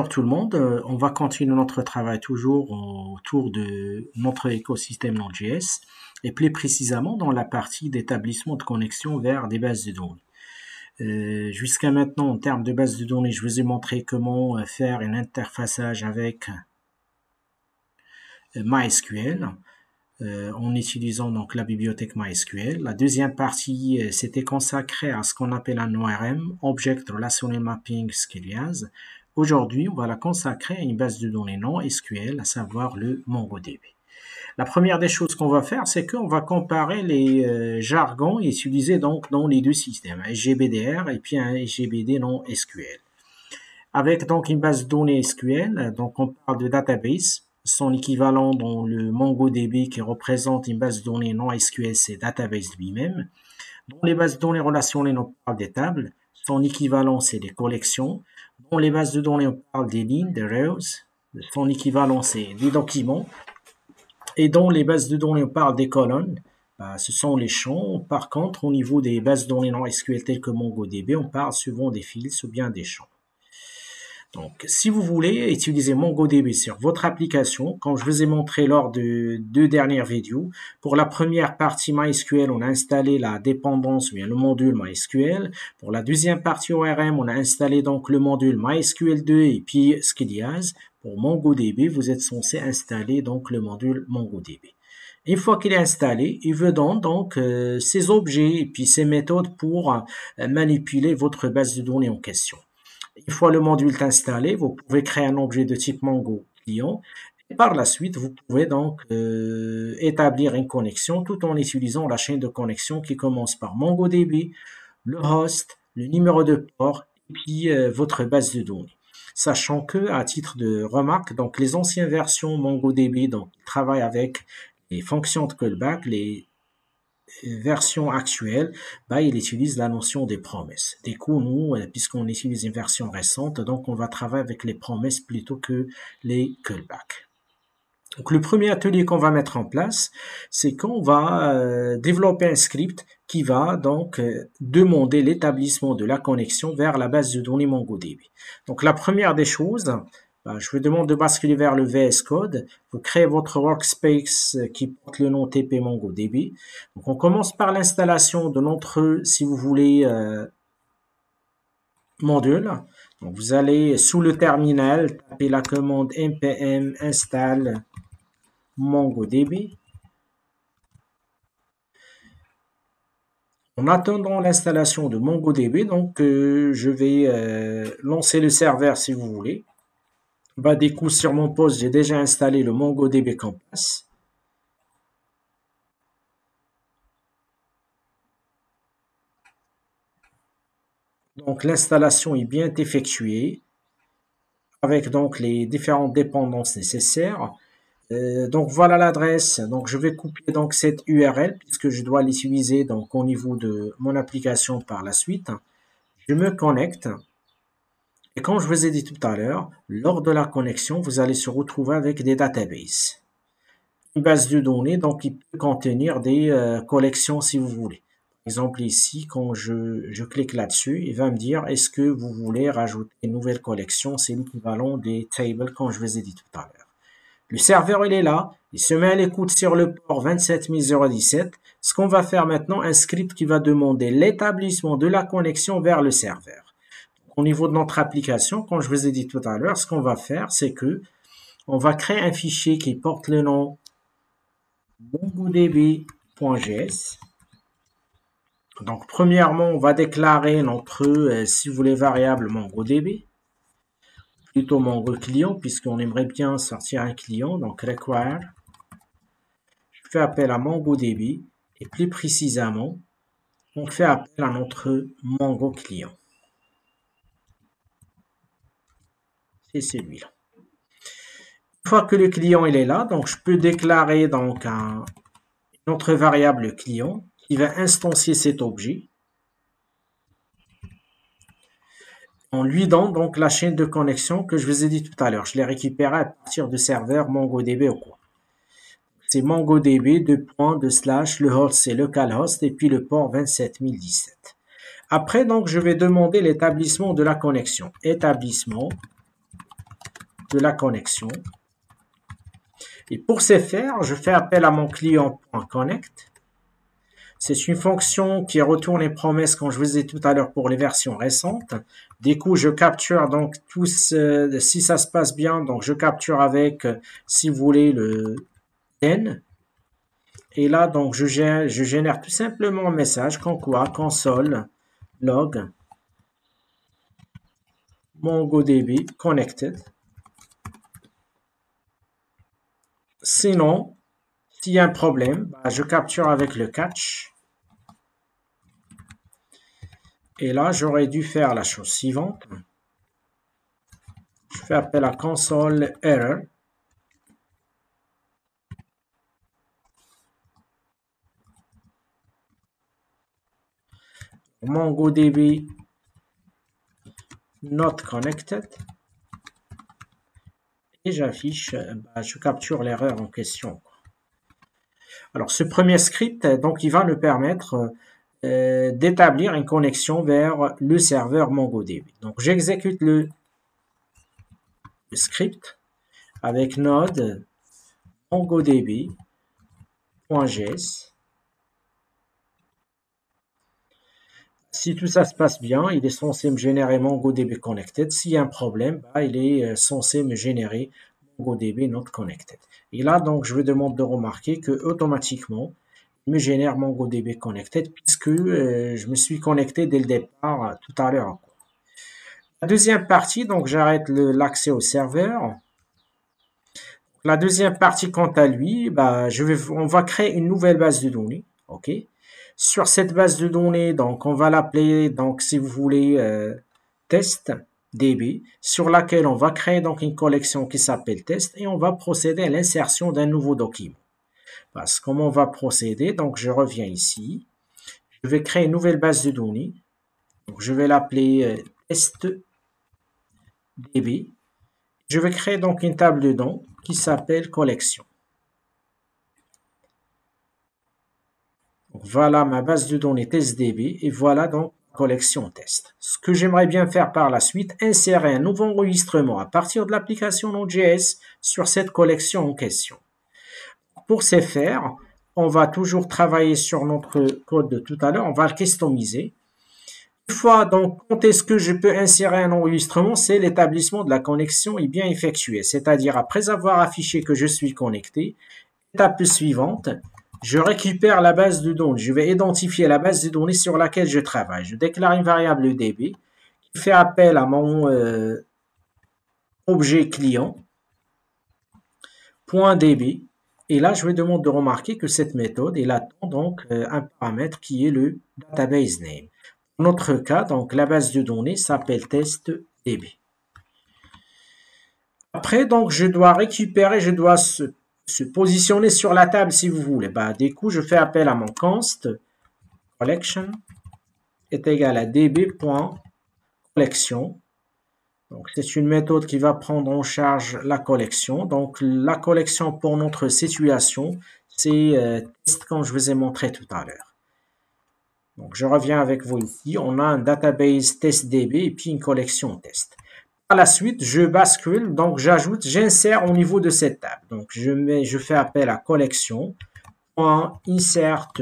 Bonjour tout le monde, on va continuer notre travail toujours autour de notre écosystème Node.js et plus précisément dans la partie d'établissement de connexion vers des bases de données. Jusqu'à maintenant, en termes de bases de données, je vous ai montré comment faire un interfaçage avec MySQL en utilisant donc la bibliothèque MySQL. La deuxième partie, c'était consacré à ce qu'on appelle un ORM, Object Relational Mapping Scalias. Aujourd'hui, on va la consacrer à une base de données non SQL, à savoir le MongoDB. La première des choses qu'on va faire, c'est qu'on va comparer les jargons utilisés donc dans les deux systèmes, un SGBDR et puis un SGBD non SQL. Avec donc une base de données SQL, donc on parle de database, son équivalent dans le MongoDB qui représente une base de données non SQL, c'est database lui-même. Dans les bases de données relationnelles, on parle des tables, son équivalent c'est des collections. Dans les bases de données, on parle des lignes, des rows, son équivalent c'est des documents. Et dans les bases de données, on parle des colonnes, ce sont les champs. Par contre, au niveau des bases de données non SQL telles que MongoDB, on parle souvent des fields ou bien des champs. Donc, si vous voulez utiliser MongoDB sur votre application, comme je vous ai montré lors de deux dernières vidéos, pour la première partie MySQL, on a installé la dépendance, ou bien le module MySQL. Pour la deuxième partie ORM, on a installé donc le module MySQL 2 et puis Scalias. Pour MongoDB, vous êtes censé installer donc le module MongoDB. Une fois qu'il est installé, il vous donne donc ses objets et puis ses méthodes pour manipuler votre base de données en question. Une fois le module installé, vous pouvez créer un objet de type Mongo client et par la suite, vous pouvez donc établir une connexion tout en utilisant la chaîne de connexion qui commence par MongoDB, le host, le numéro de port et puis votre base de données. Sachant que, à titre de remarque, donc les anciennes versions MongoDB donc travaillent avec les fonctions de callback, les version actuelle, il utilise la notion des promesses. Du coup, nous, puisqu'on utilise une version récente, donc on va travailler avec les promesses plutôt que les callbacks. Donc, le premier atelier qu'on va mettre en place, c'est qu'on va développer un script qui va donc demander l'établissement de la connexion vers la base de données MongoDB. Donc, la première des choses, je vous demande de basculer vers le VS Code. Vous créez votre workspace qui porte le nom TP MongoDB. Donc, on commence par l'installation de notre, si vous voulez, module. Donc, vous allez sous le terminal taper la commande npm install MongoDB. En attendant l'installation de MongoDB, donc je vais lancer le serveur si vous voulez. Du coup, sur mon poste, j'ai déjà installé le MongoDB Compass. Donc, l'installation est bien effectuée avec donc les différentes dépendances nécessaires. Donc, voilà l'adresse. Donc, je vais couper donc cette URL puisque je dois l'utiliser donc au niveau de mon application par la suite. Je me connecte. Et comme je vous ai dit tout à l'heure, lors de la connexion, vous allez se retrouver avec des databases. Une base de données, donc, il peut contenir des collections si vous voulez. Par exemple, ici, quand je clique là-dessus, il va me dire, est-ce que vous voulez rajouter une nouvelle collection? C'est l'équivalent des tables, comme je vous ai dit tout à l'heure. Le serveur, il est là. Il se met à l'écoute sur le port 27017. Ce qu'on va faire maintenant, un script qui va demander l'établissement de la connexion vers le serveur. Au niveau de notre application, comme je vous ai dit tout à l'heure, ce qu'on va faire, c'est que on va créer un fichier qui porte le nom mongodb.js. Donc, premièrement, on va déclarer notre, si vous voulez, variable MongoDB, plutôt Mongo client, puisqu'on aimerait bien sortir un client, donc require. Je fais appel à MongoDB, et plus précisément, on fait appel à notre Mongo client. C'est celui-là. Une fois que le client il est là, donc je peux déclarer donc une autre variable client qui va instancier cet objet. On lui donne donc la chaîne de connexion que je vous ai dit tout à l'heure. Je l'ai récupérée à partir du serveur MongoDB ou quoi. C'est MongoDB, le host c'est localhost et puis le port 27017. Après, donc, je vais demander l'établissement de la connexion. Établissement de la connexion. Et pour ce faire, je fais appel à mon client.connect. C'est une fonction qui retourne les promesses, comme je vous ai dit tout à l'heure, pour les versions récentes. Du coup, je capture donc si ça se passe bien, donc je capture avec, si vous voulez, le N. Et là, donc, je génère tout simplement un message comme quoi console log MongoDB connected. Sinon, s'il y a un problème, je capture avec le catch. Et là, j'aurais dû faire la chose suivante. Je fais appel à console error. MongoDB not connected. Et j'affiche, je capture l'erreur en question. Alors, ce premier script, donc, il va nous permettre d'établir une connexion vers le serveur MongoDB. Donc, j'exécute le script avec node mongodb.js. Si tout ça se passe bien, il est censé me générer MongoDB connected. S'il y a un problème, il est censé me générer MongoDB not connected. Et là, donc, je vais demander de remarquer que automatiquement, il me génère MongoDB connected puisque je me suis connecté dès le départ tout à l'heure. La deuxième partie, donc, j'arrête l'accès au serveur. La deuxième partie, quant à lui, on va créer une nouvelle base de données. OK. Sur cette base de données, donc, on va l'appeler, donc, si vous voulez, test.db, sur laquelle on va créer donc une collection qui s'appelle test et on va procéder à l'insertion d'un nouveau document. Parce que comment on va procéder? Donc, je reviens ici. Je vais créer une nouvelle base de données. Donc, je vais l'appeler test.db. Je vais créer donc une table de dons qui s'appelle collection. Donc, voilà ma base de données test.db et voilà donc collection test. Ce que j'aimerais bien faire par la suite, insérer un nouveau enregistrement à partir de l'application Node.js sur cette collection en question. Pour ce faire, on va toujours travailler sur notre code de tout à l'heure, on va le customiser. Une fois, donc, quand est-ce que je peux insérer un enregistrement? C'est l'établissement de la connexion est bien effectué. C'est-à-dire, après avoir affiché que je suis connecté, étape suivante, je récupère la base de données. Je vais identifier la base de données sur laquelle je travaille. Je déclare une variable DB qui fait appel à mon objet client, .db. Et là, je vais demander de remarquer que cette méthode, elle attend donc un paramètre qui est le database name. Dans notre cas, donc, la base de données s'appelle test.db. Après, donc, je dois récupérer, je dois se positionner sur la table si vous voulez. Du coup, je fais appel à mon const collection est égal à db.collection. Donc, c'est une méthode qui va prendre en charge la collection. Donc, la collection pour notre situation, c'est test comme je vous ai montré tout à l'heure. Donc, je reviens avec vous ici. On a un database test.db et puis une collection test. Par la suite, je bascule, donc j'ajoute, j'insère au niveau de cette table. Donc, je fais appel à collection.insert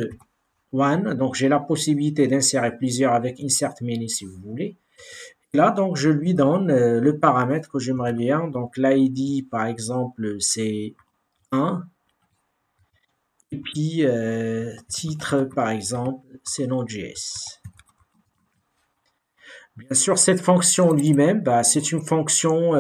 one. Donc, j'ai la possibilité d'insérer plusieurs avec insert many si vous voulez. Là, donc, je lui donne le paramètre que j'aimerais bien. Donc, l'ID, par exemple, c'est 1. Et puis, titre, par exemple, c'est Node.js. Bien sûr, cette fonction lui-même, c'est une fonction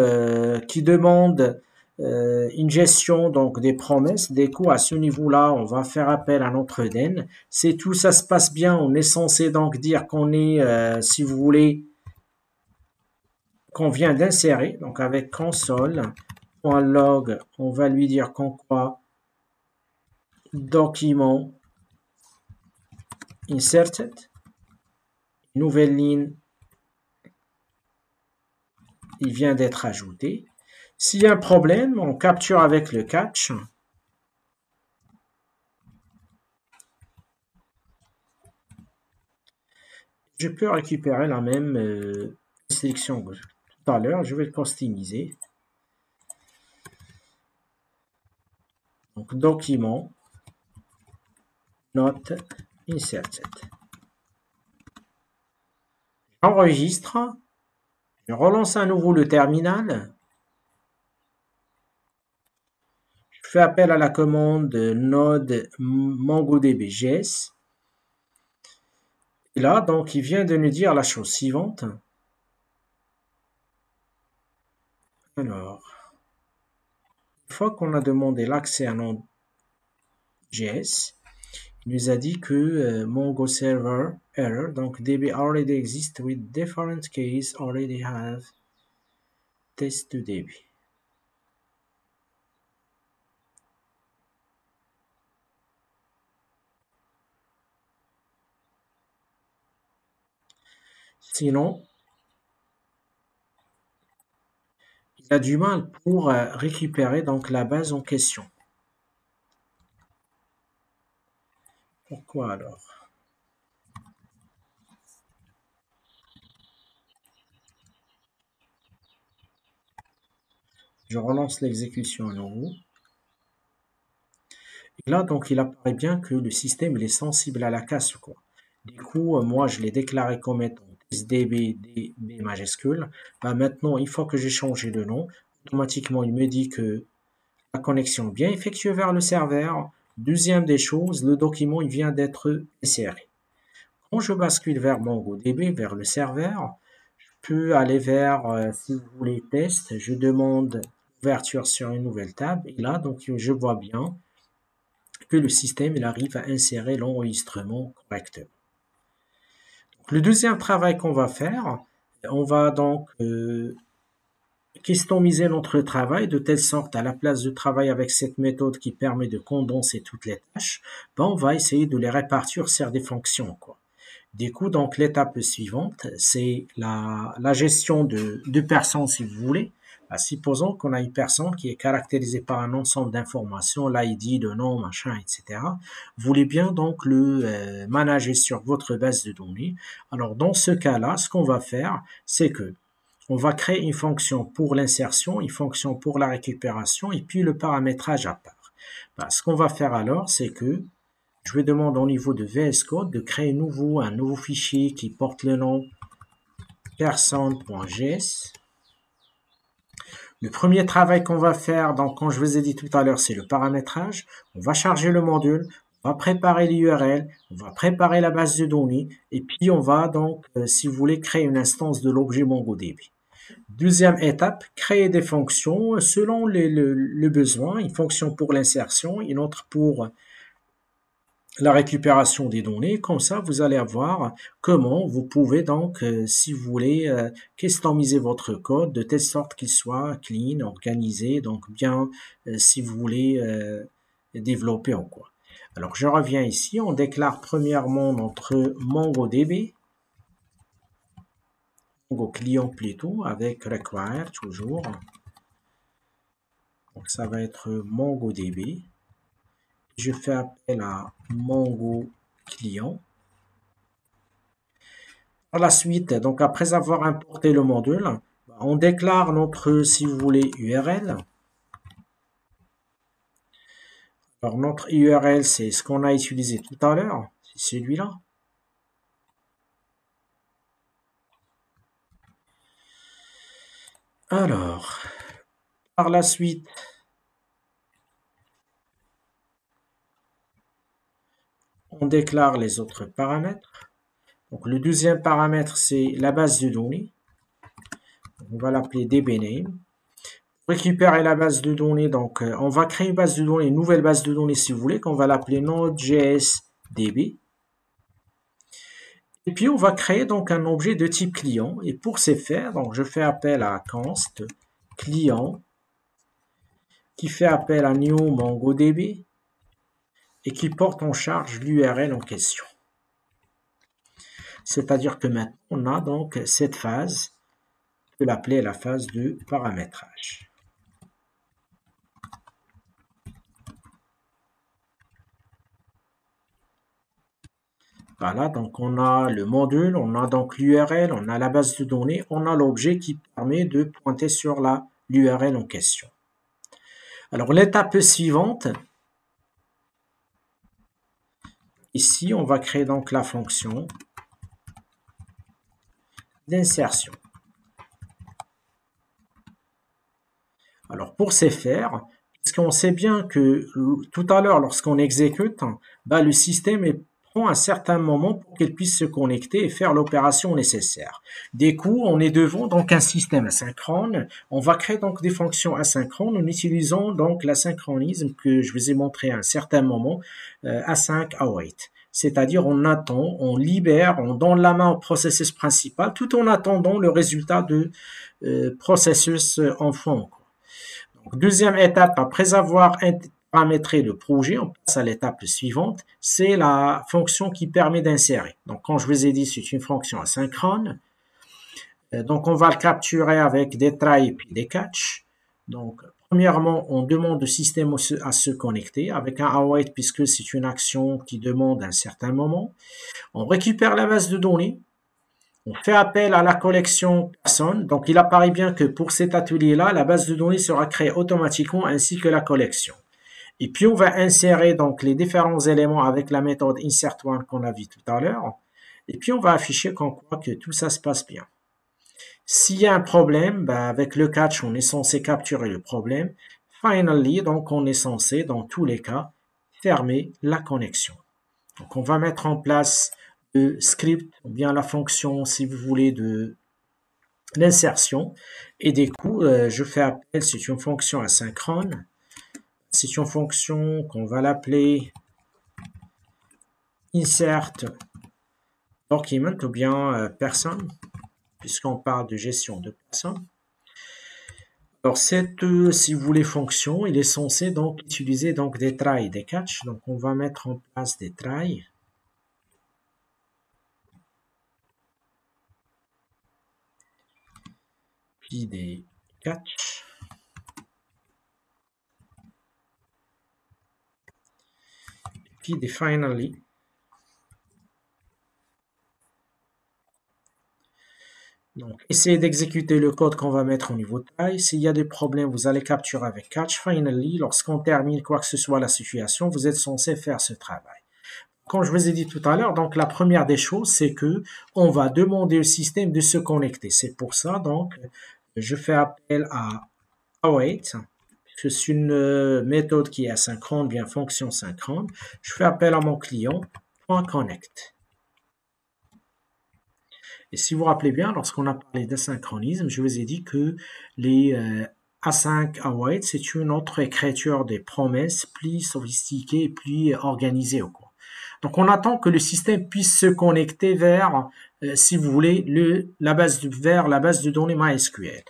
qui demande une gestion donc des promesses. Du coup, à ce niveau-là, on va faire appel à notre den. Si tout ça se passe bien, on est censé donc dire qu'on est, si vous voulez, qu'on vient d'insérer. Donc, avec console.log, on va lui dire qu'on croit document inserted, nouvelle ligne, il vient d'être ajouté. S'il y a un problème, on capture avec le catch. Je peux récupérer la même sélection que tout à l'heure. Je vais le customiser. Donc, document, not inserted. J'enregistre, je relance à nouveau le terminal. Je fais appel à la commande node mongodb.js. Et là, donc, il vient de nous dire la chose suivante. Alors, une fois qu'on a demandé l'accès à Node.js, il nous a dit que Mongo server error, donc DB already exists with different keys already have test to DB. Sinon, il a du mal pour récupérer donc la base en question. Pourquoi alors? Je relance l'exécution à nouveau. Et là, donc, il apparaît bien que le système il est sensible à la casse, quoi. Du coup, moi, je l'ai déclaré comme étant testdb db majuscule. Bah, maintenant, une fois que j'ai changé de nom, automatiquement, il me dit que la connexion est bien effectuée vers le serveur. Deuxième des choses, le document il vient d'être inséré. Quand je bascule vers MongoDB, vers le serveur, je peux aller vers, si vous voulez, test. Je demande l'ouverture sur une nouvelle table. Et là, donc, je vois bien que le système il arrive à insérer l'enregistrement correctement. Donc, le deuxième travail qu'on va faire, on va donc customiser notre travail de telle sorte à la place de travailler avec cette méthode qui permet de condenser toutes les tâches, ben on va essayer de les répartir sur des fonctions, quoi. Du coup, donc l'étape suivante, c'est la gestion de personnes, si vous voulez. Supposons qu'on a une personne qui est caractérisée par un ensemble d'informations, l'ID, le nom, machin, etc. Vous voulez bien donc le manager sur votre base de données. Alors dans ce cas-là, ce qu'on va faire, c'est que on va créer une fonction pour l'insertion, une fonction pour la récupération et puis le paramétrage à part. Ce qu'on va faire alors, c'est que je vais demander au niveau de VS Code de créer un nouveau fichier qui porte le nom person.js. Le premier travail qu'on va faire, donc comme je vous ai dit tout à l'heure, c'est le paramétrage. On va charger le module, on va préparer l'URL, on va préparer la base de données et puis on va donc, si vous voulez, créer une instance de l'objet MongoDB. Deuxième étape, créer des fonctions selon le besoin, une fonction pour l'insertion, une autre pour la récupération des données. Comme ça, vous allez avoir comment vous pouvez donc, si vous voulez, customiser votre code de telle sorte qu'il soit clean, organisé, donc bien, si vous voulez, développer en quoi. Alors, je reviens ici, on déclare premièrement notre MongoDB, Mongo client plutôt, avec require toujours. Donc, ça va être MongoDB. Je fais appel à Mongo client. Par la suite, donc après avoir importé le module, on déclare notre, si vous voulez, URL. Alors notre URL, c'est ce qu'on a utilisé tout à l'heure, c'est celui-là. Alors, par la suite, on déclare les autres paramètres. Donc le deuxième paramètre, c'est la base de données. On va l'appeler dbName. Récupérer la base de données, donc on va créer une base de données, une nouvelle base de données si vous voulez, qu'on va l'appeler Node.js.db. Et puis on va créer donc un objet de type client. Et pour ce faire, donc je fais appel à const client qui fait appel à new MongoDB et qui porte en charge l'URL en question. C'est-à-dire que maintenant on a donc cette phase, on peut l'appeler la phase de paramétrage. Voilà, donc on a le module, on a donc l'URL, on a la base de données, on a l'objet qui permet de pointer sur l'URL en question. Alors l'étape suivante, ici, on va créer donc la fonction d'insertion. Alors, pour ce faire, parce qu'on sait bien que tout à l'heure, lorsqu'on exécute, le système prend un certain moment pour qu'il puisse se connecter et faire l'opération nécessaire. Du coup, on est devant donc un système asynchrone. On va créer donc des fonctions asynchrones en utilisant donc l'asynchronisme que je vous ai montré à un certain moment, async await. C'est-à-dire on attend, on libère, on donne la main au processus principal tout en attendant le résultat de processus enfant. Deuxième étape, après avoir paramétré le projet, on passe à l'étape suivante, c'est la fonction qui permet d'insérer. Donc, comme je vous ai dit, c'est une fonction asynchrone. Donc, on va le capturer avec des try et puis des catch. Donc, premièrement, on demande au système à se connecter avec un await puisque c'est une action qui demande un certain moment. On récupère la base de données. On fait appel à la collection personne. Donc, il apparaît bien que pour cet atelier-là, la base de données sera créée automatiquement ainsi que la collection. Et puis, on va insérer donc les différents éléments avec la méthode insert_one qu'on a vu tout à l'heure. Et puis, on va afficher qu'on croit que tout ça se passe bien. S'il y a un problème, avec le catch, on est censé capturer le problème. Finally, donc, on est censé, dans tous les cas, fermer la connexion. Donc, on va mettre en place le script ou bien la fonction, si vous voulez, de l'insertion. Et du coup, je fais appel, c'est une fonction asynchrone. C'est une fonction qu'on va l'appeler insert document ou bien personne, puisqu'on parle de gestion de personnes. Alors, cette, si vous voulez, fonction, il est censé donc utiliser donc des try et des catch. Donc, on va mettre en place des try. Puis des catch. Puis des finally. Donc, essayez d'exécuter le code qu'on va mettre au niveau try. S'il y a des problèmes, vous allez capturer avec catch. Finally, lorsqu'on termine quoi que ce soit la situation, vous êtes censé faire ce travail. Comme je vous ai dit tout à l'heure, donc la première des choses, c'est que on va demander au système de se connecter. C'est pour ça, donc, je fais appel à await. C'est une méthode qui est asynchrone, bien fonction synchrone. Je fais appel à mon client .connect. Et si vous vous rappelez bien, lorsqu'on a parlé d'asynchronisme, je vous ai dit que les async await, c'est une autre écriture des promesses plus sophistiquée et plus organisée. Donc, on attend que le système puisse se connecter vers, si vous voulez, vers la base de données MySQL.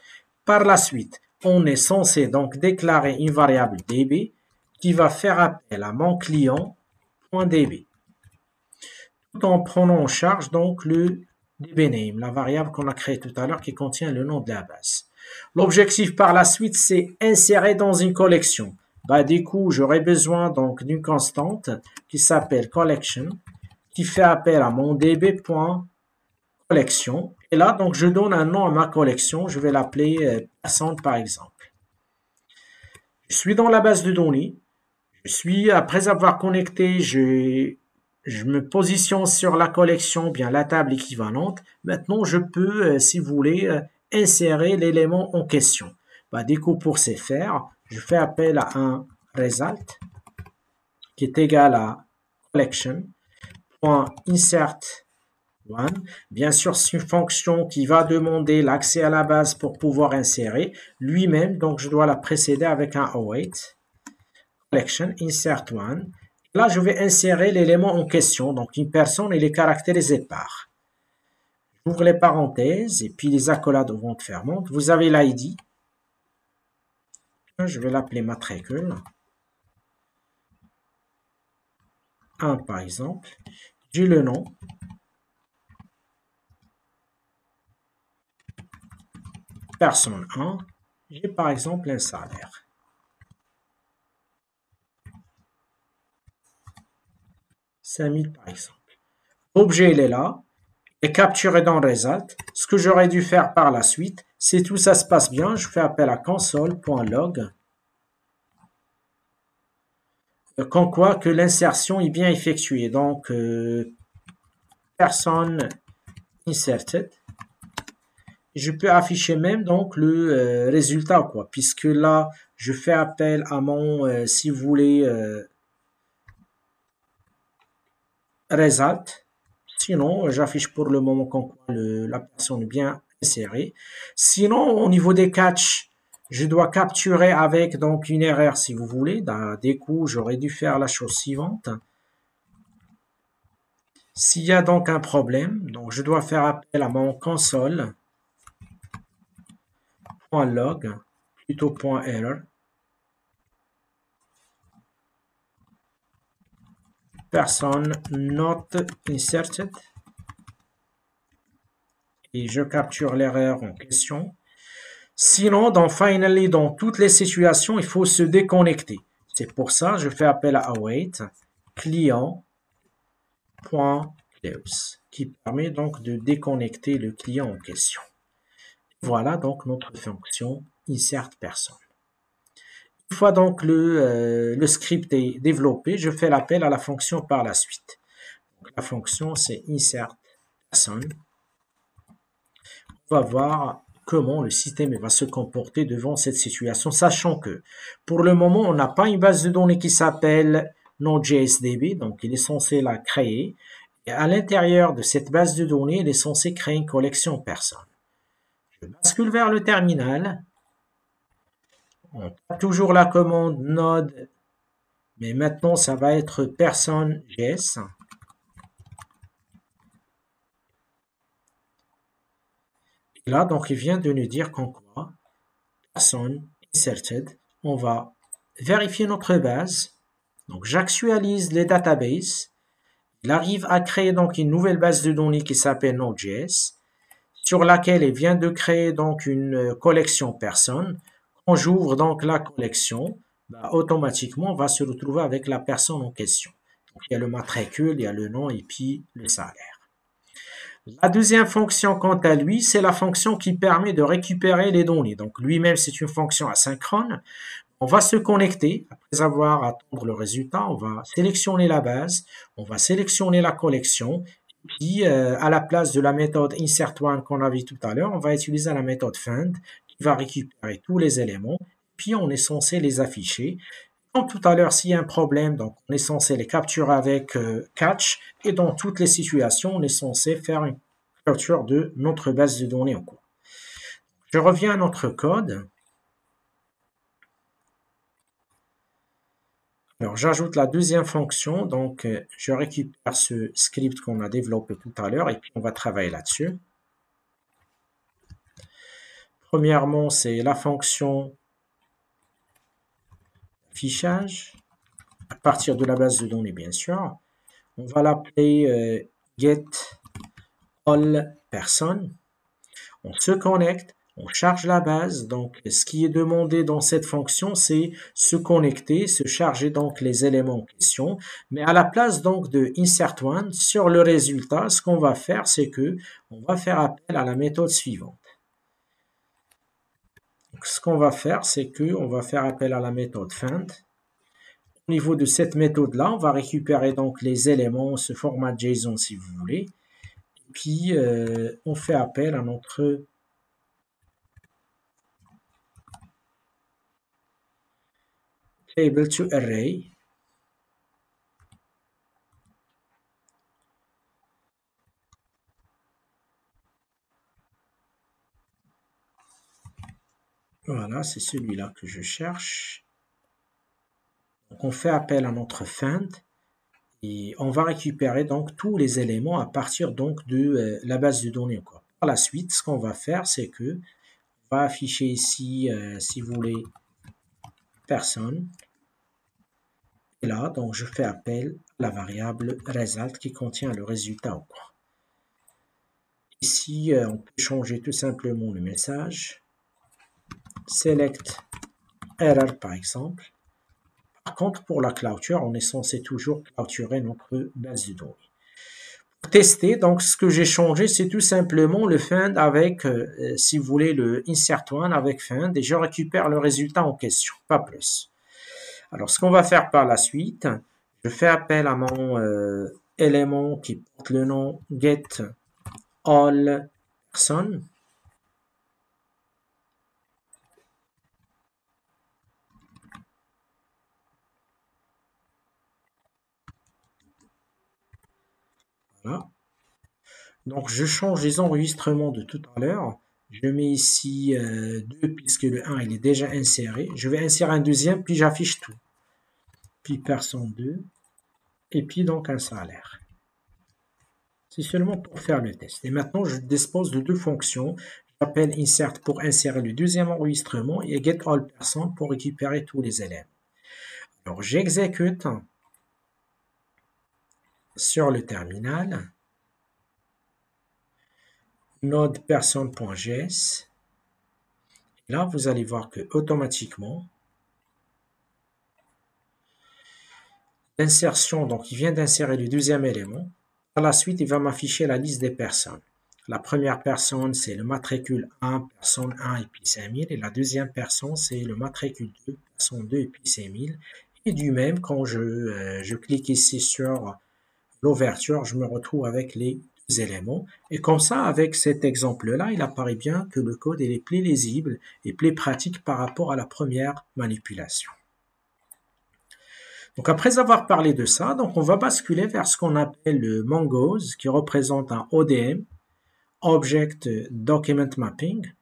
Par la suite, on est censé donc déclarer une variable DB qui va faire appel à mon client.db tout en prenant en charge donc le dbName, la variable qu'on a créée tout à l'heure qui contient le nom de la base. L'objectif par la suite, c'est insérer dans une collection. Du coup, j'aurai besoin donc d'une constante qui s'appelle collection, qui fait appel à mon db.collection. Et là, donc, je donne un nom à ma collection. Je vais l'appeler personne, par exemple. Je suis dans la base de données. Après avoir connecté, je me positionne sur la collection, bien la table équivalente. Maintenant, je peux, si vous voulez, insérer l'élément en question. Du coup, pour ce faire, je fais appel à un result qui est égal à collection.insert_one. Bien sûr, c'est une fonction qui va demander l'accès à la base pour pouvoir insérer lui-même. Donc, je dois la précéder avec un await. Collection insert_one. Là, je vais insérer l'élément en question. Donc, une personne et les caractérisés par. J'ouvre les parenthèses et puis les accolades vont faire montre. Vous avez l'ID. Je vais l'appeler matricule. 1 par exemple. J'ai le nom. Personne 1. J'ai par exemple un salaire. $5,000 par exemple. L'objet, il est là. Il est capturé dans result. Ce que j'aurais dû faire par la suite, si tout ça se passe bien, je fais appel à console.log. comme quoi que l'insertion est bien effectuée. Donc, person inserted. Je peux afficher même donc le résultat, quoi, puisque là, je fais appel à mon, si vous voulez, result. Sinon, j'affiche pour le moment comme quoi la personne est bien insérée. Sinon, au niveau des catchs, je dois capturer avec donc une erreur, si vous voulez. Des coups, j'aurais dû faire la chose suivante. S'il y a donc un problème, donc je dois faire appel à mon console.log, plutôt .error, person not inserted, et je capture l'erreur en question. Sinon, finally, dans toutes les situations, il faut se déconnecter. C'est pour ça que je fais appel à await client.close qui permet donc de déconnecter le client en question. Voilà donc notre fonction insert person. Une fois donc le script est développé, je fais l'appel à la fonction par la suite. Donc, la fonction c'est insert person. On va voir comment le système va se comporter devant cette situation, sachant que pour le moment, on n'a pas une base de données qui s'appelle Node.jsDB, donc il est censé la créer. Et à l'intérieur de cette base de données, il est censé créer une collection personne. Je bascule vers le terminal. On tape toujours la commande node, mais maintenant ça va être person.js. Et là, donc il vient de nous dire qu'en quoi person inserted, on va vérifier notre base. Donc j'actualise les databases. Il arrive à créer donc une nouvelle base de données qui s'appelle Node.js, sur laquelle il vient de créer donc une collection personne. Quand j'ouvre donc la collection, automatiquement on va se retrouver avec la personne en question. Donc, il y a le matricule, il y a le nom et puis le salaire. La deuxième fonction, quant à lui, c'est la fonction qui permet de récupérer les données. Donc lui-même, c'est une fonction asynchrone. On va se connecter, après avoir attendu le résultat, on va sélectionner la base, on va sélectionner la collection, puis à la place de la méthode insert_one qu'on a vu tout à l'heure, on va utiliser la méthode find qui va récupérer tous les éléments, puis on est censé les afficher. Comme tout à l'heure, s'il y a un problème, donc on est censé les capturer avec catch, et dans toutes les situations, on est censé faire une capture de notre base de données en cours. Je reviens à notre code. Alors, j'ajoute la deuxième fonction, donc je récupère ce script qu'on a développé tout à l'heure et puis on va travailler là-dessus. Premièrement, c'est la fonction affichage à partir de la base de données, bien sûr. On va l'appeler getAllPerson. On se connecte. On charge la base, donc ce qui est demandé dans cette fonction, c'est se connecter, se charger donc les éléments en question. Mais à la place donc de insert_one, sur le résultat, ce qu'on va faire, c'est que on va faire appel à la méthode suivante. Donc, ce qu'on va faire, c'est que on va faire appel à la méthode find. Au niveau de cette méthode-là, on va récupérer donc les éléments, ce format JSON si vous voulez. Et puis, on fait appel à notre table to array. Voilà, c'est celui-là que je cherche. Donc, on fait appel à notre find et on va récupérer donc tous les éléments à partir donc de la base de données. Quoi. Par la suite, ce qu'on va faire, c'est que on va afficher ici, si vous voulez, personne. Et là, donc, je fais appel à la variable result qui contient le résultat au quoi. Ici, on peut changer tout simplement le message. Select error, par exemple. Par contre, pour la clôture, on est censé toujours clôturer notre base de données. Pour tester, donc, ce que j'ai changé, c'est tout simplement le find avec, si vous voulez, le insert_one avec find et je récupère le résultat en question, pas plus. Alors, ce qu'on va faire par la suite, je fais appel à mon élément qui porte le nom getAllPerson. Voilà. Donc, je change les enregistrements de tout à l'heure. Je mets ici 2 puisque le 1 il est déjà inséré. Je vais insérer un deuxième, puis j'affiche tout. Puis personne 2, et puis donc un salaire. C'est seulement pour faire le test. Et maintenant, je dispose de deux fonctions. J'appelle insert pour insérer le deuxième enregistrement et getAllPerson pour récupérer tous les éléments. Alors, j'exécute sur le terminal node_person.js. Là, vous allez voir que automatiquement, l'insertion, donc il vient d'insérer le deuxième élément. Par la suite, il va m'afficher la liste des personnes. La première personne, c'est le matricule 1, personne 1 et puis 5000. Et la deuxième personne, c'est le matricule 2, personne 2 et puis 5000. Et du même, quand je clique ici sur l'ouverture, je me retrouve avec les deux éléments. Et comme ça, avec cet exemple-là, il apparaît bien que le code est plus lisible et plus pratique par rapport à la première manipulation. Donc après avoir parlé de ça, donc on va basculer vers ce qu'on appelle le Mongoose, qui représente un ODM, Object Document Mapping,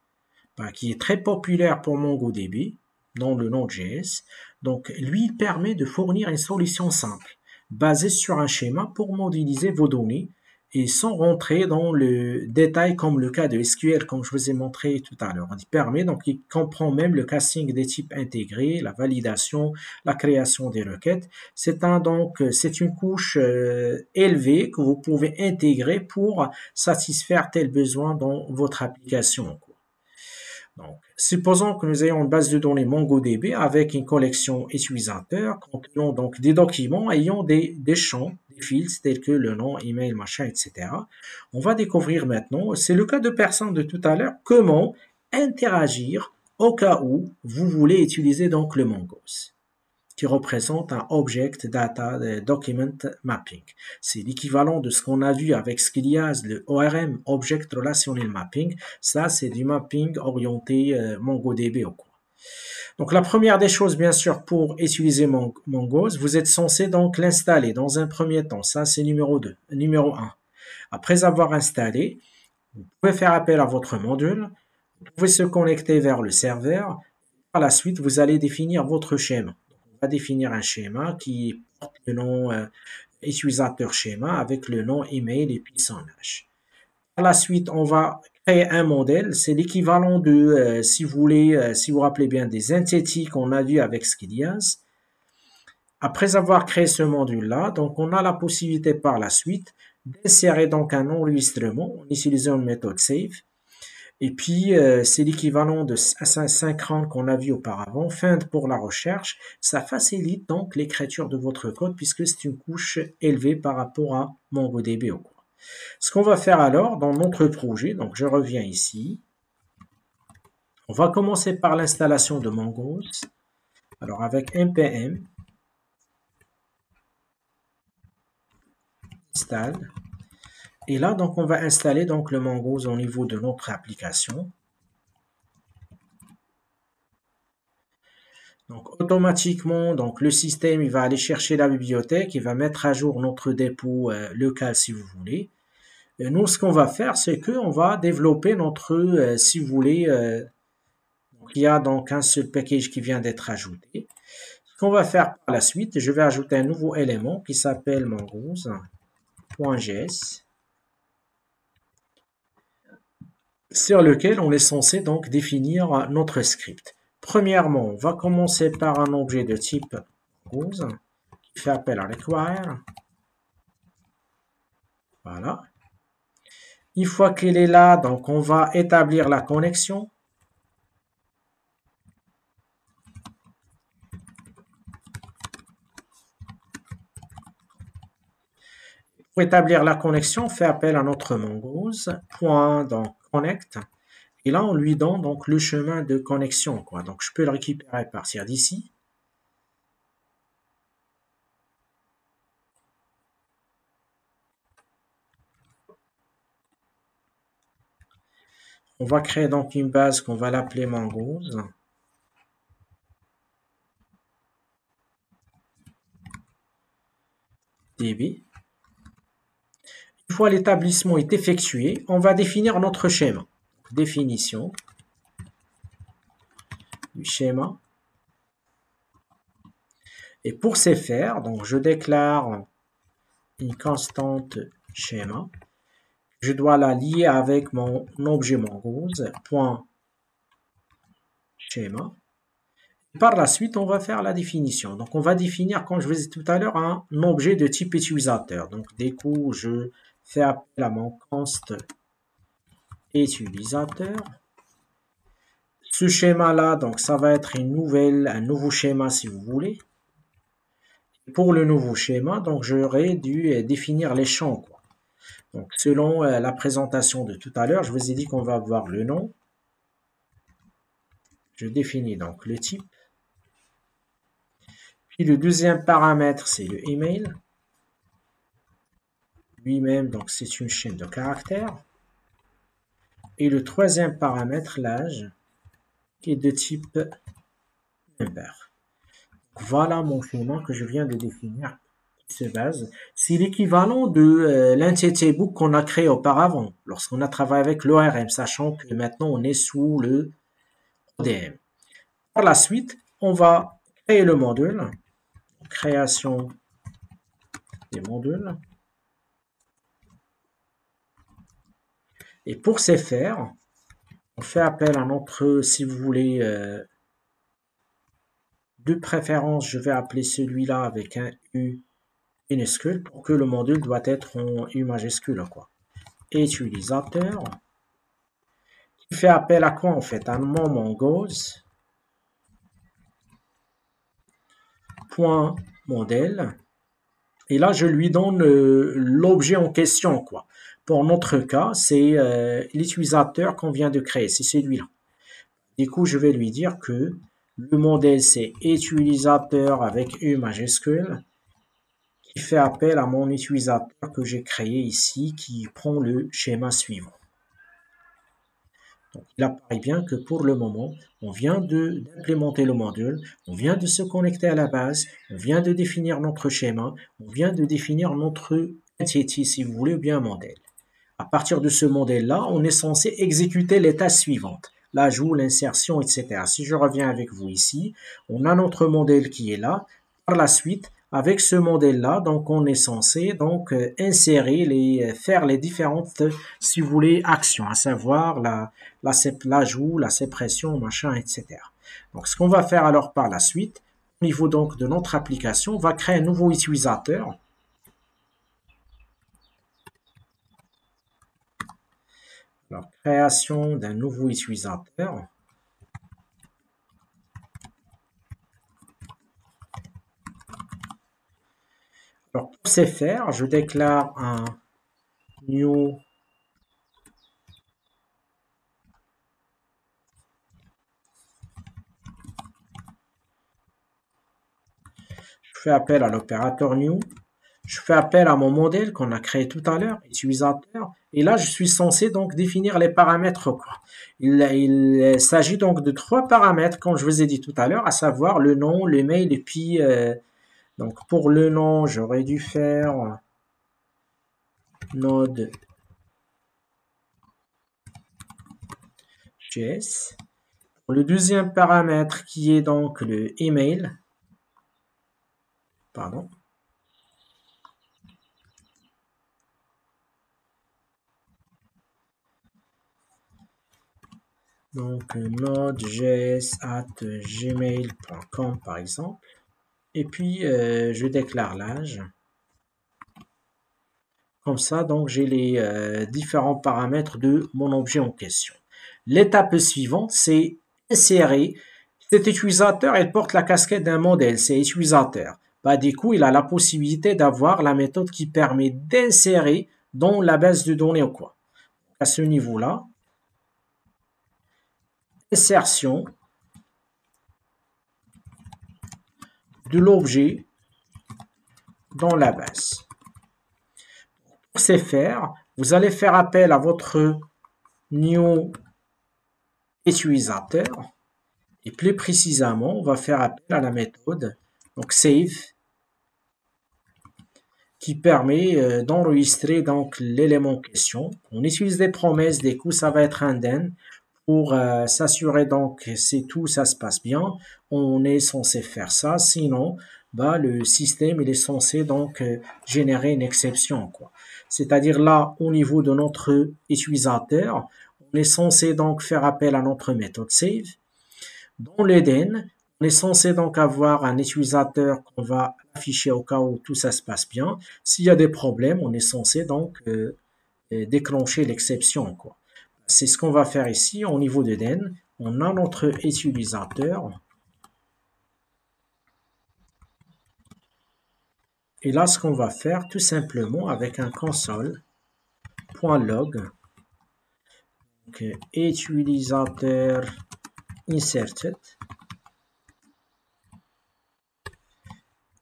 qui est très populaire pour MongoDB, dans le Node.js. Donc lui, il permet de fournir une solution simple, basée sur un schéma pour modéliser vos données, et sans rentrer dans le détail comme le cas de SQL, comme je vous ai montré tout à l'heure. Il permet, donc il comprend même le casting des types intégrés, la validation, la création des requêtes. C'est une couche élevée que vous pouvez intégrer pour satisfaire tel besoin dans votre application. Donc, supposons que nous ayons une base de données MongoDB avec une collection utilisateur contenant donc des documents ayant des champs, des fields tels que le nom, email, machin, etc. On va découvrir maintenant, c'est le cas de personne de tout à l'heure, comment interagir au cas où vous voulez utiliser donc le Mongoose, qui représente un Object Data Document Mapping. C'est l'équivalent de ce qu'on a vu avec Scilias, le ORM, Object Relational Mapping. Ça, c'est du mapping orienté MongoDB au quoi. Donc, la première des choses, bien sûr, pour utiliser Mongoose, vous êtes censé donc l'installer dans un premier temps. Ça, c'est numéro 1. Après avoir installé, vous pouvez faire appel à votre module. Vous pouvez se connecter vers le serveur. Par la suite, vous allez définir votre schéma. On va définir un schéma qui porte le nom utilisateur schéma avec le nom email et puis son âge. Par la suite, on va créer un modèle. C'est l'équivalent de, si vous voulez, si vous vous rappelez bien, des entités qu'on a vu avec Scilias. Après avoir créé ce module-là, donc on a la possibilité par la suite d'insérer donc un enregistrement en utilisant une méthode save. Et puis, c'est l'équivalent de synchrone qu'on a vu auparavant, find pour la recherche. Ça facilite donc l'écriture de votre code puisque c'est une couche élevée par rapport à MongoDB. Ce qu'on va faire alors dans notre projet, donc je reviens ici. On va commencer par l'installation de Mongoose. Alors avec npm install. Et là, donc, on va installer donc le Mongoose au niveau de notre application. Donc, automatiquement, donc, le système, il va aller chercher la bibliothèque, il va mettre à jour notre dépôt local si vous voulez. Et nous, ce qu'on va faire, c'est qu'on va développer notre, si vous voulez, donc, il y a donc un seul package qui vient d'être ajouté. Ce qu'on va faire par la suite, je vais ajouter un nouveau élément qui s'appelle mongoose.js. sur lequel on est censé donc définir notre script. Premièrement, on va commencer par un objet de type Mongoose qui fait appel à require. Voilà. Une fois qu'il est là, donc on va établir la connexion. Pour établir la connexion, on fait appel à notre Mongoose, .connect. Et là, on lui donne donc le chemin de connexion, quoi. Donc, je peux le récupérer à partir d'ici. On va créer donc une base qu'on va l'appeler Mongoose. DB. Une fois l'établissement est effectué, on va définir notre schéma. Définition du schéma. Et pour ce faire, donc je déclare une constante schéma. Je dois la lier avec mon objet Mongoose, point schéma. Par la suite, on va faire la définition. Donc, on va définir, comme je vous ai dit tout à l'heure, un objet de type utilisateur. Donc, du coup, je fais appel à mon const utilisateur. Ce schéma-là, donc, ça va être un nouveau schéma si vous voulez. Pour le nouveau schéma, donc, j'aurais dû définir les champs, quoi. Donc, selon la présentation de tout à l'heure, je vous ai dit qu'on va avoir le nom. Je définis donc le type. Puis le deuxième paramètre, c'est le email. Lui-même, donc c'est une chaîne de caractères. Et le troisième paramètre, l'âge, qui est de type number. Voilà mon schéma que je viens de définir. Qui se base. C'est l'équivalent de l'entity book qu'on a créé auparavant, lorsqu'on a travaillé avec l'ORM, sachant que maintenant on est sous le ODM. Par la suite, on va créer le module. Création des modules. Et pour ce faire, on fait appel à notre, si vous voulez, de préférence, je vais appeler celui-là avec un U minuscule pour que le module doit être en U majuscule, quoi. Utilisateur, qui fait appel à quoi en fait? À mon Mongoose point modèle. Et là, je lui donne l'objet en question, quoi. Pour notre cas, c'est l'utilisateur qu'on vient de créer, c'est celui-là. Du coup, je vais lui dire que le modèle, c'est utilisateur avec U majuscule, qui fait appel à mon utilisateur que j'ai créé ici, qui prend le schéma suivant. Donc, il apparaît bien que pour le moment, on vient d'implémenter le module, on vient de se connecter à la base, on vient de définir notre schéma, on vient de définir notre entity, si vous voulez, ou bien modèle. À partir de ce modèle-là, on est censé exécuter les tâches suivantes. L'ajout, l'insertion, etc. Si je reviens avec vous ici, on a notre modèle qui est là. Par la suite, avec ce modèle-là, donc on est censé donc insérer faire les différentes, si vous voulez, actions, à savoir l'ajout, la suppression, machin, etc. Donc ce qu'on va faire alors par la suite, au niveau donc de notre application, on va créer un nouveau utilisateur. Alors, création d'un nouveau utilisateur. Alors, pour ce faire, je déclare un new je fais appel à l'opérateur new. Je fais appel à mon modèle qu'on a créé tout à l'heure, utilisateur. Et là, je suis censé donc définir les paramètres, quoi. Il s'agit donc de 3 paramètres, comme je vous ai dit tout à l'heure, à savoir le nom, le mail, et puis, donc pour le nom, j'aurais dû faire node JS. Pour le deuxième paramètre, qui est donc le email, pardon. Donc, node.js@gmail.com par exemple. Et puis, je déclare l'âge. Comme ça, donc, j'ai les différents paramètres de mon objet en question. L'étape suivante, c'est insérer. Cet utilisateur, il porte la casquette d'un modèle, c'est utilisateur. Bah, du coup, il a la possibilité d'avoir la méthode qui permet d'insérer dans la base de données ou quoi. À ce niveau-là, insertion de l'objet dans la base. Pour ce faire, vous allez faire appel à votre new utilisateur. Et plus précisément, on va faire appel à la méthode donc save qui permet d'enregistrer donc l'élément en question. On utilise des promesses, des coups, ça va être indemne pour s'assurer donc que c'est tout, ça se passe bien. On est censé faire ça, sinon bah, le système il est censé donc générer une exception quoi. C'est-à-dire là au niveau de notre utilisateur, on est censé donc faire appel à notre méthode save. Dans l'Eden, on est censé donc avoir un utilisateur qu'on va afficher au cas où tout ça se passe bien. S'il y a des problèmes, on est censé donc déclencher l'exception quoi. C'est ce qu'on va faire ici au niveau d'Eden. On a notre utilisateur. Et là, ce qu'on va faire tout simplement avec un console.log utilisateur inserted.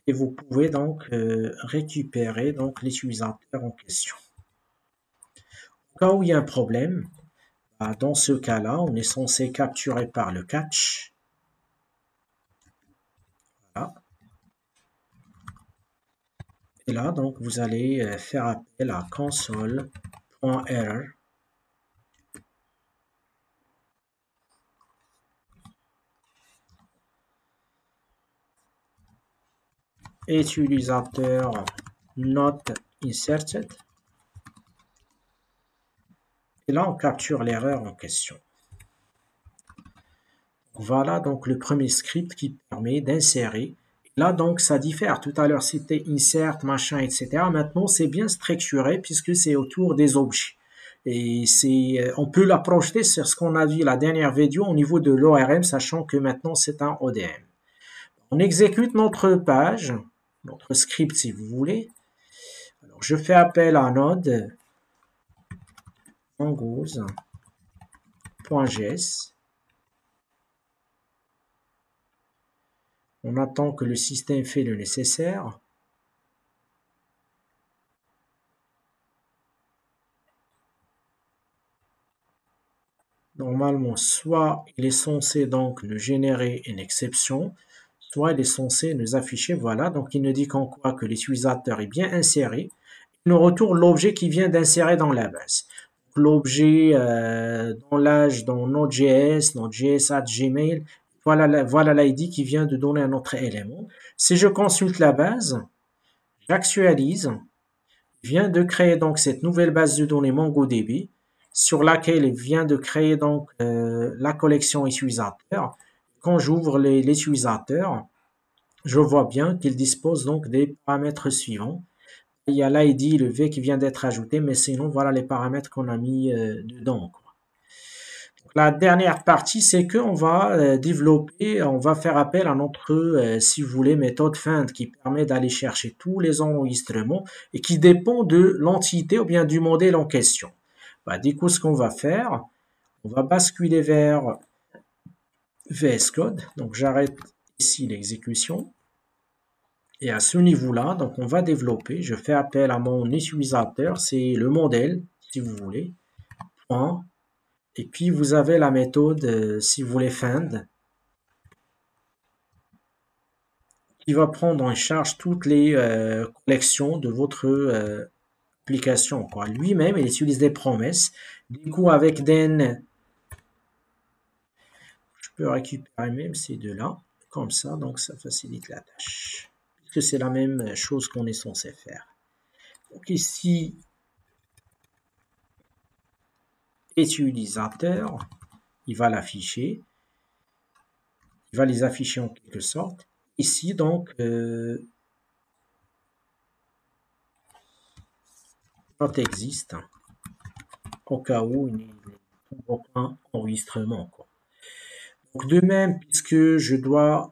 Et vous pouvez donc récupérer donc l'utilisateur en question. Au cas où il y a un problème, dans ce cas-là, on est censé capturer par le catch. Voilà. Et là, donc, vous allez faire appel à console.error. Utilisateur not inserted. Et là, on capture l'erreur en question. Voilà donc le premier script qui permet d'insérer. Là, donc, ça diffère. Tout à l'heure, c'était insert, machin, etc. Maintenant, c'est bien structuré puisque c'est autour des objets. Et on peut la projeter sur ce qu'on a vu la dernière vidéo au niveau de l'ORM, sachant que maintenant, c'est un ODM. On exécute notre page, notre script si vous voulez. Alors, je fais appel à node mongoose.js. On attend que le système fait le nécessaire. Normalement, soit il est censé donc nous générer une exception, soit il est censé nous afficher, voilà, donc il nous dit qu'en quoi que l'utilisateur est bien inséré. Il nous retourne l'objet qui vient d'insérer dans la base. L'objet dans l'âge, dans Node.js, Node.js at Gmail, voilà l'ID qui vient de donner un autre élément. Si je consulte la base, j'actualise, je viens de créer donc cette nouvelle base de données MongoDB sur laquelle il vient de créer donc la collection utilisateur. Quand j'ouvre les utilisateurs, je vois bien qu'il dispose donc des paramètres suivants. Il y a l'ID, le V qui vient d'être ajouté, mais sinon, voilà les paramètres qu'on a mis dedans. Quoi. Donc, la dernière partie, c'est qu'on va développer, on va faire appel à notre, si vous voulez, méthode find qui permet d'aller chercher tous les enregistrements et qui dépend de l'entité ou bien du modèle en question. Bah, du coup, ce qu'on va faire, on va basculer vers VS Code. Donc, j'arrête ici l'exécution. Et à ce niveau-là, donc on va développer, je fais appel à mon utilisateur, c'est le modèle, si vous voulez, point. Et puis vous avez la méthode, si vous voulez, find, qui va prendre en charge toutes les collections de votre application. Lui-même, il utilise des promesses. Du coup, avec den, je peux récupérer même ces deux-là, comme ça, donc ça facilite la tâche. Que c'est la même chose qu'on est censé faire. Donc ici, utilisateur, il va l'afficher. Il va les afficher en quelque sorte. Ici, donc, not existe, au cas où il n'y a aucun enregistrement. Quoi. Donc de même, puisque je dois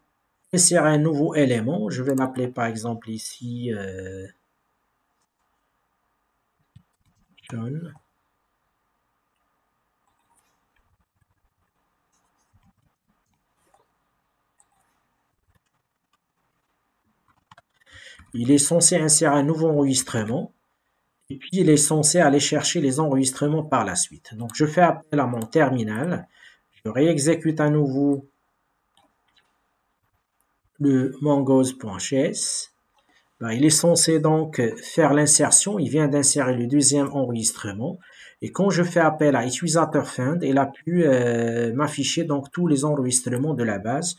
insérer un nouveau élément, je vais l'appeler par exemple ici John. Il est censé insérer un nouveau enregistrement et puis il est censé aller chercher les enregistrements par la suite. Donc je fais appel à mon terminal, Je réexécute à nouveau le mongoose.js. Il est censé donc faire l'insertion. Il vient d'insérer le deuxième enregistrement. Et quand je fais appel à utilisateur find, il a pu m'afficher donc tous les enregistrements de la base.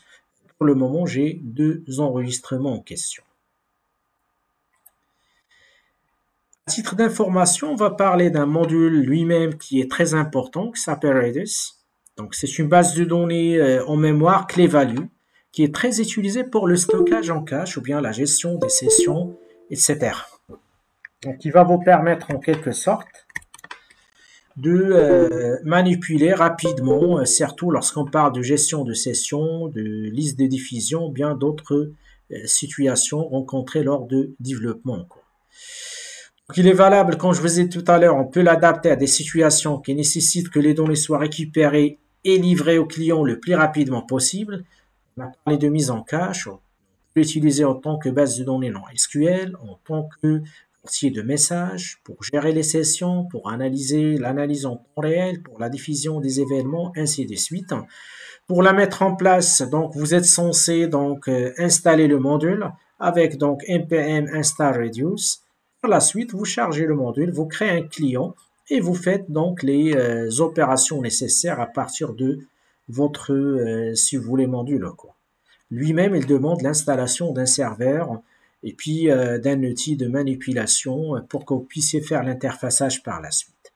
Pour le moment, j'ai 2 enregistrements en question. À titre d'information, on va parler d'un module lui-même qui est très important, qui s'appelle Redis. Donc, c'est une base de données en mémoire clé value qui est très utilisée pour le stockage en cache ou bien la gestion des sessions, etc. Donc, il va vous permettre en quelque sorte de manipuler rapidement, surtout lorsqu'on parle de gestion de sessions, de liste de diffusion, bien d'autres situations rencontrées lors de développement. Donc, il est valable, comme je vous ai dit tout à l'heure, on peut l'adapter à des situations qui nécessitent que les données soient récupérées et livrées au client le plus rapidement possible. On a parlé de mise en cache, on peut l'utiliser en tant que base de données non SQL, en tant que portier de messages, pour gérer les sessions, pour analyser l'analyse en temps réel, pour la diffusion des événements, ainsi de suite. Pour la mettre en place, donc vous êtes censé donc installer le module avec donc npm install reduce. Par la suite, vous chargez le module, vous créez un client et vous faites donc les opérations nécessaires à partir de votre, si vous voulez, module. Lui-même, il demande l'installation d'un serveur et puis d'un outil de manipulation pour que vous puissiez faire l'interfaçage par la suite.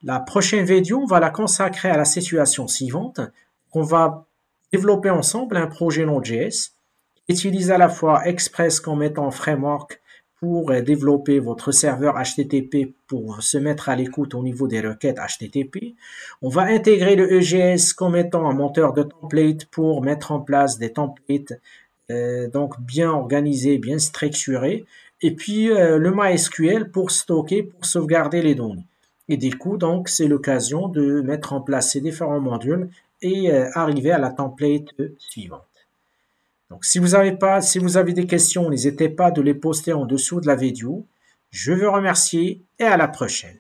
La prochaine vidéo, on va la consacrer à la situation suivante. On va développer ensemble un projet Node.js qui utilise à la fois Express comme étant framework pour développer votre serveur HTTP pour se mettre à l'écoute au niveau des requêtes HTTP. On va intégrer le EJS comme étant un moteur de template pour mettre en place des templates donc bien organisés, bien structurés. Et puis le MySQL pour stocker, pour sauvegarder les données. Et du coup, donc, c'est l'occasion de mettre en place ces différents modules et arriver à la template suivante. Donc, si vous avez des questions, n'hésitez pas de les poster en dessous de la vidéo. Je vous remercie et à la prochaine.